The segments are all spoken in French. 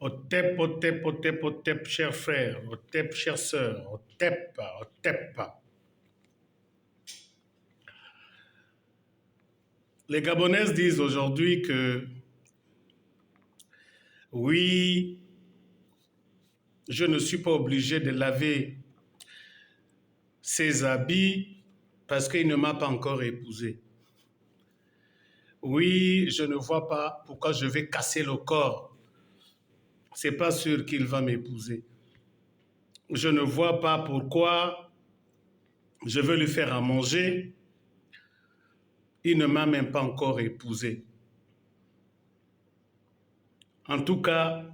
Otep, otep, otep, otep, chers frères, otep, chères sœurs, otep, otep. Les Gabonaises disent aujourd'hui que oui, je ne suis pas obligé de laver ses habits parce qu'il ne m'a pas encore épousé. Oui, je ne vois pas pourquoi je vais casser le corps. C'est pas sûr qu'il va m'épouser. Je ne vois pas pourquoi je veux lui faire à manger. Il ne m'a même pas encore épousé. En tout cas,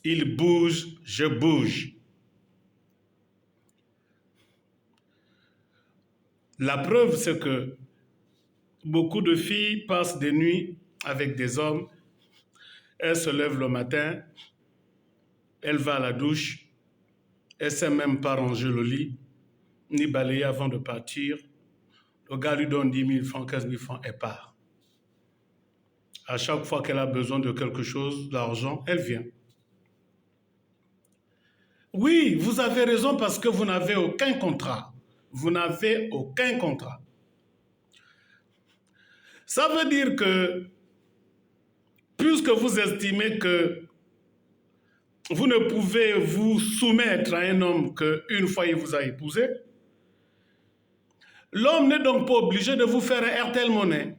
il bouge, je bouge. La preuve, c'est que beaucoup de filles passent des nuits avec des hommes. Elles se lèvent le matin, elle va à la douche, elle ne sait même pas ranger le lit, ni balayer avant de partir. Le gars lui donne 10 000 francs, 15 000 francs, elle part. À chaque fois qu'elle a besoin de quelque chose, d'argent, elle vient. Oui, vous avez raison parce que vous n'avez aucun contrat. Vous n'avez aucun contrat. Ça veut dire que, puisque vous estimez que vous ne pouvez vous soumettre à un homme qu'une fois il vous a épousé, l'homme n'est donc pas obligé de vous faire un RTL Monnaie.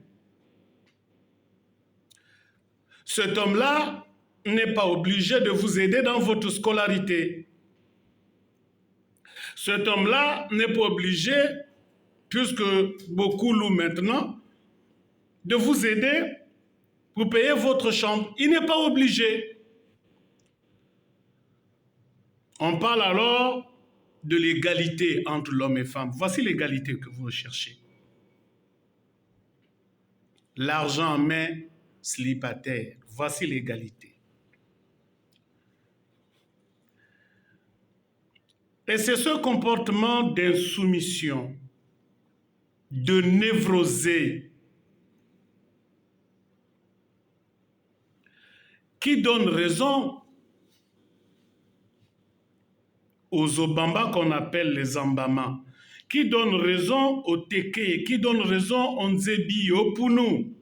Cet homme-là n'est pas obligé de vous aider dans votre scolarité. Cet homme-là n'est pas obligé, puisque beaucoup louent maintenant, de vous aider pour payer votre chambre. Il n'est pas obligé. On parle alors de l'égalité entre l'homme et femme. Voici l'égalité que vous recherchez. L'argent en main, slip à terre. Voici l'égalité. Et c'est ce comportement d'insoumission, de névrosé, qui donne raison aux Obamba qu'on appelle les Ambama, qui donne raison aux Teke, qui donne raison aux Nzebi, aux Pounou.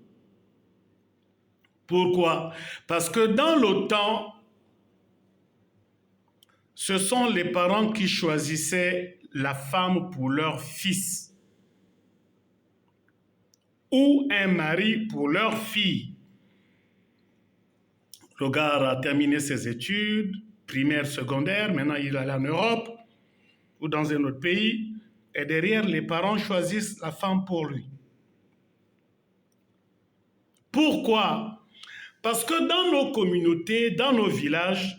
Pourquoi? Parce que dans le temps, ce sont les parents qui choisissaient la femme pour leur fils ou un mari pour leur fille. Le gars a terminé ses études, primaire, secondaire, maintenant il est allé en Europe ou dans un autre pays, et derrière, les parents choisissent la femme pour lui. Pourquoi? Parce que dans nos communautés, dans nos villages,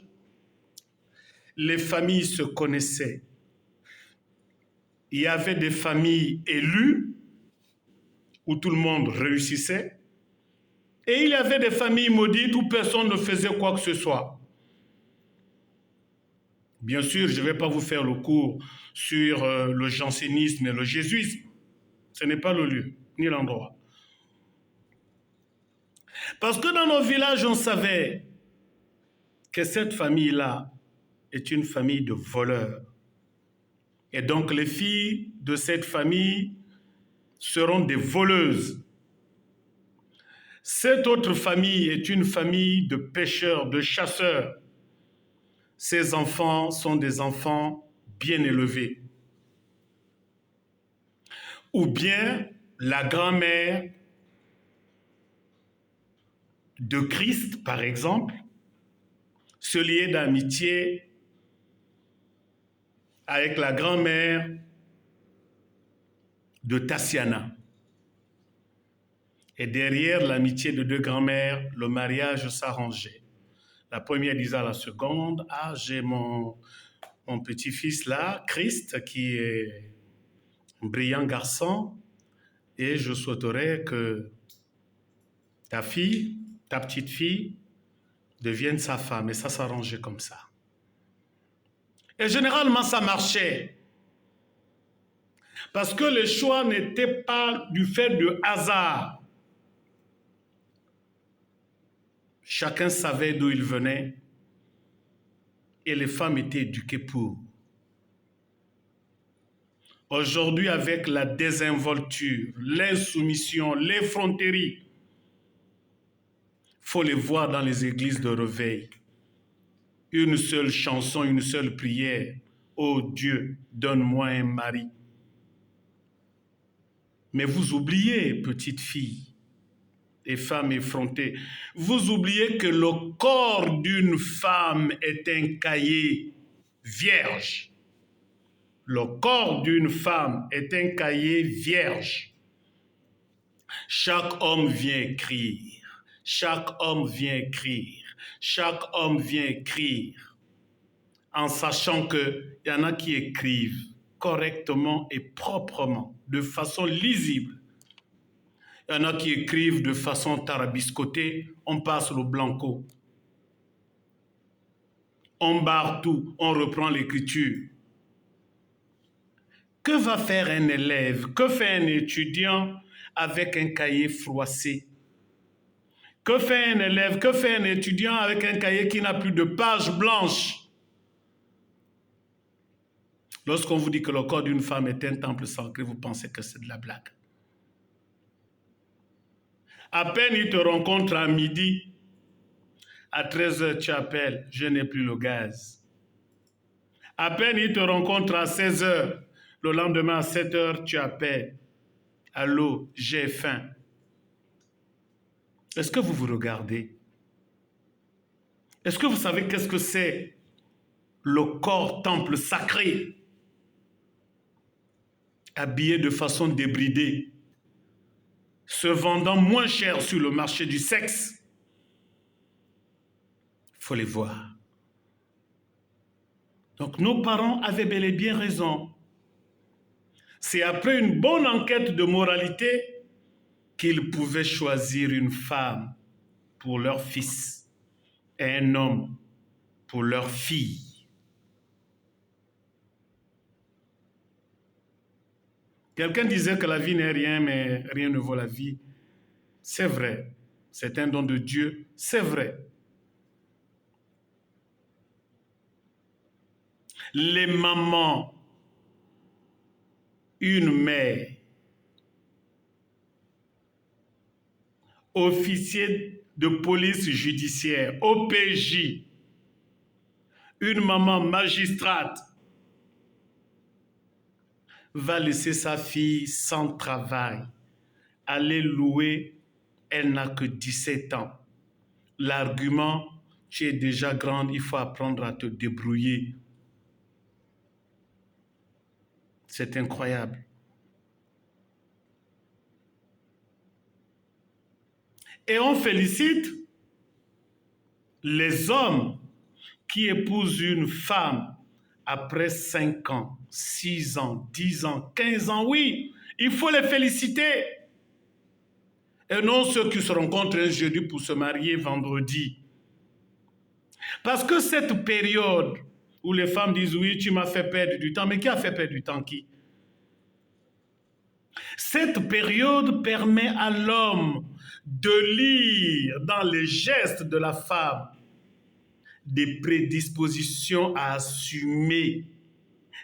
les familles se connaissaient. Il y avait des familles élues, où tout le monde réussissait, et il y avait des familles maudites où personne ne faisait quoi que ce soit. Bien sûr, je ne vais pas vous faire le cours sur le jansénisme et le jésuisme. Ce n'est pas le lieu, ni l'endroit. Parce que dans nos villages, on savait que cette famille-là est une famille de voleurs. Et donc les filles de cette famille seront des voleuses. Cette autre famille est une famille de pêcheurs, de chasseurs. Ces enfants sont des enfants bien élevés. Ou bien la grand-mère de Christ, par exemple, se liait d'amitié avec la grand-mère de Tassiana. Et derrière l'amitié de deux grand-mères, le mariage s'arrangeait. La première disait à la seconde, « Ah, j'ai mon petit-fils là, Christ, qui est un brillant garçon, et je souhaiterais que ta fille, ta petite fille, devienne sa femme. » Et ça s'arrangeait comme ça. Et généralement, ça marchait. Parce que le choix n'était pas du fait de hasard. Chacun savait d'où il venait. et les femmes étaient éduquées pour. Aujourd'hui, avec la désinvolture, l'insoumission, l'effronterie, il faut les voir dans les églises de réveil. Une seule chanson, une seule prière. Oh Dieu, donne-moi un mari. Mais vous oubliez, petite fille et femme effrontée, vous oubliez que le corps d'une femme est un cahier vierge. Le corps d'une femme est un cahier vierge. Chaque homme vient écrire. Chaque homme vient écrire. Chaque homme vient écrire. En sachant qu'il y en a qui écrivent correctement et proprement, de façon lisible. Il y en a qui écrivent de façon tarabiscotée, on passe le blanco. On barre tout, on reprend l'écriture. Que va faire un élève, que fait un étudiant avec un cahier froissé? Que fait un élève, que fait un étudiant avec un cahier qui n'a plus de pages blanches? Lorsqu'on vous dit que le corps d'une femme est un temple sacré, vous pensez que c'est de la blague. À peine il te rencontre à midi, à 13h tu appelles, je n'ai plus le gaz. À peine il te rencontre à 16h, le lendemain à 7h tu appelles, allô, j'ai faim. Est-ce que vous vous regardez? Est-ce que vous savez qu'est-ce que c'est le corps temple sacré? Habillé de façon débridée, se vendant moins cher sur le marché du sexe. Il faut les voir. Donc nos parents avaient bel et bien raison. C'est après une bonne enquête de moralité qu'ils pouvaient choisir une femme pour leur fils et un homme pour leur fille. Quelqu'un disait que la vie n'est rien, mais rien ne vaut la vie. C'est vrai. C'est un don de Dieu. C'est vrai. Les mamans, une mère, officier de police judiciaire, OPJ, une maman magistrate, va laisser sa fille sans travail, aller louer, elle n'a que 17 ans. L'argument, tu es déjà grande, il faut apprendre à te débrouiller. C'est incroyable. Et on félicite les hommes qui épousent une femme après 5 ans, 6 ans, 10 ans, 15 ans. Oui, il faut les féliciter. Et non ceux qui se rencontrent un jeudi pour se marier vendredi. Parce que cette période où les femmes disent « oui, tu m'as fait perdre du temps », mais qui a fait perdre du temps qui? Cette période permet à l'homme de lire dans les gestes de la femme des prédispositions à assumer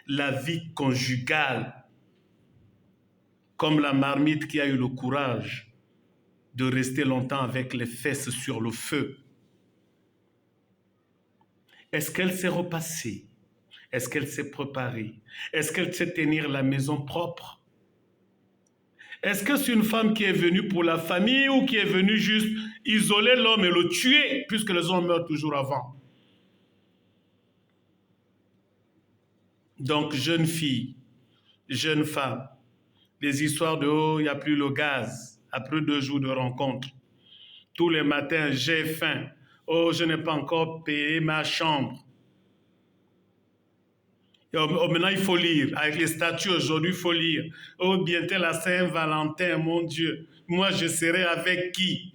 la vie conjugale, comme la marmite qui a eu le courage de rester longtemps avec les fesses sur le feu. Est-ce qu'elle s'est repassée? Est-ce qu'elle s'est préparée? Est-ce qu'elle sait tenir la maison propre? Est-ce que c'est une femme qui est venue pour la famille ou qui est venue juste isoler l'homme et le tuer, puisque les hommes meurent toujours avant? Donc, jeune fille, jeune femme, les histoires de « oh, il n'y a plus le gaz » après 2 jours de rencontre. Tous les matins, j'ai faim. Oh, je n'ai pas encore payé ma chambre. Oh, maintenant, il faut lire. Avec les statuts aujourd'hui, il faut lire. Oh, bientôt la Saint-Valentin, mon Dieu. Moi, je serai avec qui?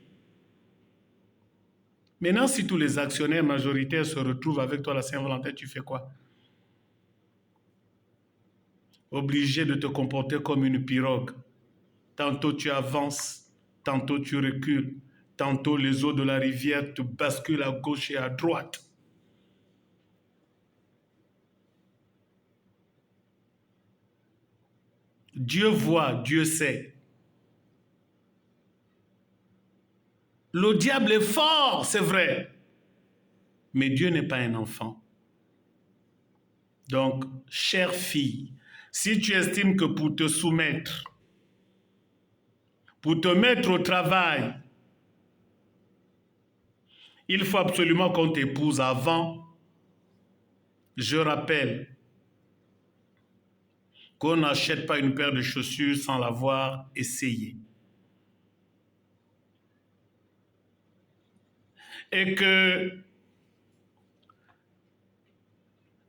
Maintenant, si tous les actionnaires majoritaires se retrouvent avec toi la Saint-Valentin, tu fais quoi? Obligé de te comporter comme une pirogue. Tantôt tu avances, tantôt tu recules. Tantôt les eaux de la rivière te basculent à gauche et à droite. Dieu voit, Dieu sait. Le diable est fort, c'est vrai. Mais Dieu n'est pas un enfant. Donc, chère fille, si tu estimes que pour te soumettre, pour te mettre au travail, il faut absolument qu'on t'épouse avant, je rappelle qu'on n'achète pas une paire de chaussures sans l'avoir essayé. Et que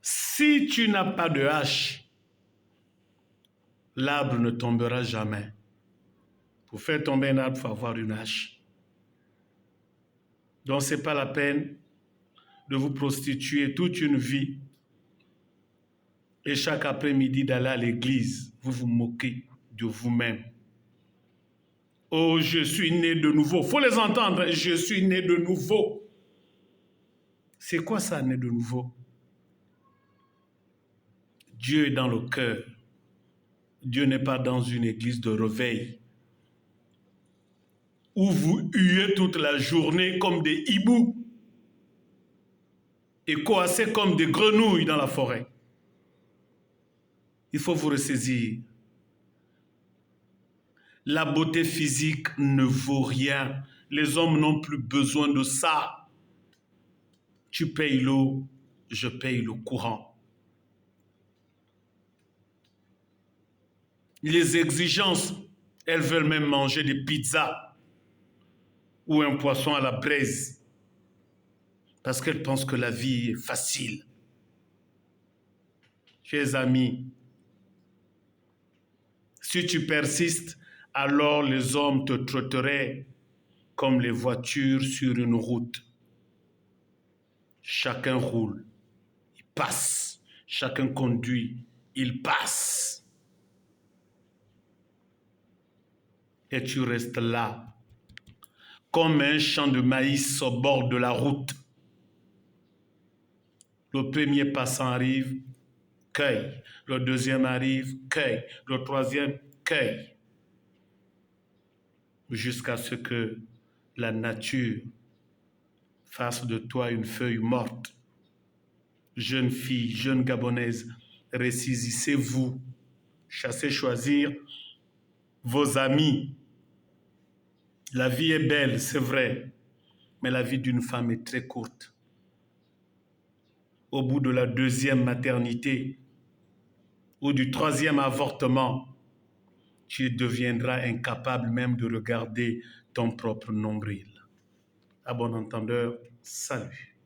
si tu n'as pas de hache, l'arbre ne tombera jamais. Pour faire tomber un arbre, il faut avoir une hache. Donc, ce n'est pas la peine de vous prostituer toute une vie et chaque après-midi d'aller à l'église. Vous vous moquez de vous-même. Oh, je suis né de nouveau. Il faut les entendre. Je suis né de nouveau. C'est quoi ça, né de nouveau? Dieu est dans le cœur. Dieu n'est pas dans une église de réveil où vous huez toute la journée comme des hiboux et coincés comme des grenouilles dans la forêt. Il faut vous ressaisir. La beauté physique ne vaut rien. Les hommes n'ont plus besoin de ça. Tu payes l'eau, je paye le courant. Les exigences, elles veulent même manger des pizzas ou un poisson à la braise parce qu'elles pensent que la vie est facile. Chers amis, si tu persistes, alors les hommes te traiteraient comme les voitures sur une route. Chacun roule, il passe. Chacun conduit, il passe. Et tu restes là, comme un champ de maïs au bord de la route. Le premier passant arrive, cueille. Le deuxième arrive, cueille. Le troisième, cueille. Jusqu'à ce que la nature fasse de toi une feuille morte. Jeune fille, jeune Gabonaise, ressaisissez-vous. Chassez, choisir vos amis. La vie est belle, c'est vrai, mais la vie d'une femme est très courte. Au bout de la deuxième maternité ou du troisième avortement, tu deviendras incapable même de regarder ton propre nombril. À bon entendeur, salut.